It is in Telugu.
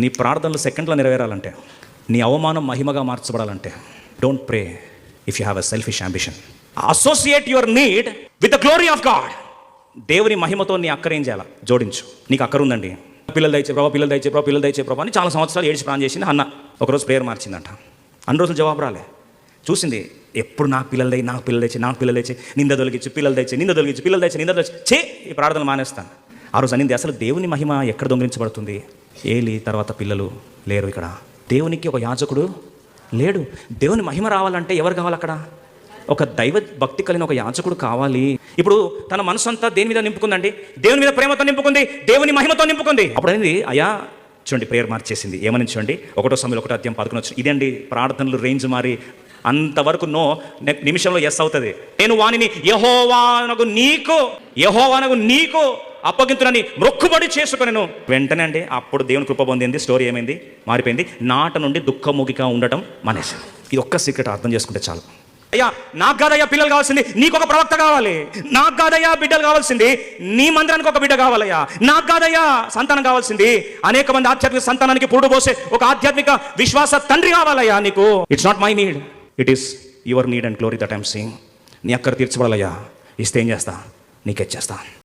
నీ ప్రార్థనలు సెకండ్లో నెరవేరాలంటే, నీ అవమానం మహిమగా మార్చబడాలంటే, don't pray if you have a selfish ambition. Associate your need with the glory of God. దేవుని మహిమతో నీ అక్కర ఏం చేయాలా జోడించు. నీకు అక్కర ఉందండి, పిల్లలు దయచే ప్రభావ, పిల్లలు దయచే ప్రభావ, పిల్లలు దయచే ప్రభావ అని చాలా సంవత్సరాలు ఏడ్చి ప్రాణం చేసింది అన్న. ఒకరోజు ప్రేయర్ మార్చిందంట. అన్ని రోజులు జవాబు రాలే. చూసింది, ఎప్పుడు నాకు పిల్లలు దయ, నాకు పిల్లలు దయచే, నాకు పిల్లలు దయచే, నింద తొలగించు, పిల్లలు దయచే, నింద తొలగించు, పిల్లలు దయచే, నింద తొలగించు, చే ఈ ప్రార్థనలు మానేస్తాను. ఆ రోజు అనింది, అసలు దేవుని మహిమ ఎక్కడ దొంగిలించబడుతుంది? ఏలి తర్వాత పిల్లలు లేరు ఇక్కడ. దేవునికి ఒక యాజకుడు లేడు. దేవుని మహిమ రావాలంటే ఎవరు కావాలి అక్కడ? ఒక దైవ భక్తి కలిగిన ఒక యాజకుడు కావాలి. ఇప్పుడు తన మనసు అంతా దేని మీద నింపుకుందండి? దేవుని మీద ప్రేమతో నింపుకుంది, దేవుని మహిమతో నింపుకుంది. అప్పుడు అనేది, అయ్యా చూడండి, ప్రేయర్ మార్చేసింది. ఏమని చూడండి, 1 Samuel 1:11 ఇదండి ప్రార్థనలు రేంజ్ మారి. అంతవరకు నో, నిమిషంలో ఎస్ అవుతుంది. నేను వానిని యెహోవానగు నీకు అప్పగింతునని మొక్కుబడి చేసుకునేను. వెంటనే అండి అప్పుడు దేవుని కృప పొందింది. స్టోరీ ఏమైంది? మారిపోయింది. నాట నుండి దుఃఖముఖిగా ఉండటం మానేసింది. ఇది ఒక్క సీక్రెట్ అర్థం చేసుకుంటే చాలు. అయ్యా నాకు కాదయ్యా పిల్లలు కావాల్సింది, నీకు ఒక ప్రవక్త కావాలి. నాకు కాదయ్యా బిడ్డలు కావాల్సింది, నీ మందిరానికి ఒక బిడ్డ కావాలయ్యా. నాకు కాదయ్యా సంతానం కావాల్సింది, అనేక మంది ఆధ్యాత్మిక సంతానానికి పురుడు పోసే ఒక ఆధ్యాత్మిక విశ్వాస తండ్రి కావాలయ్యా నీకు. It's not my need, it is your need and glory that I'm seeing. నీ అక్కర తీర్చబడాలయ్యా. ఇస్తే ఏం చేస్తా? నీకే చేస్తా.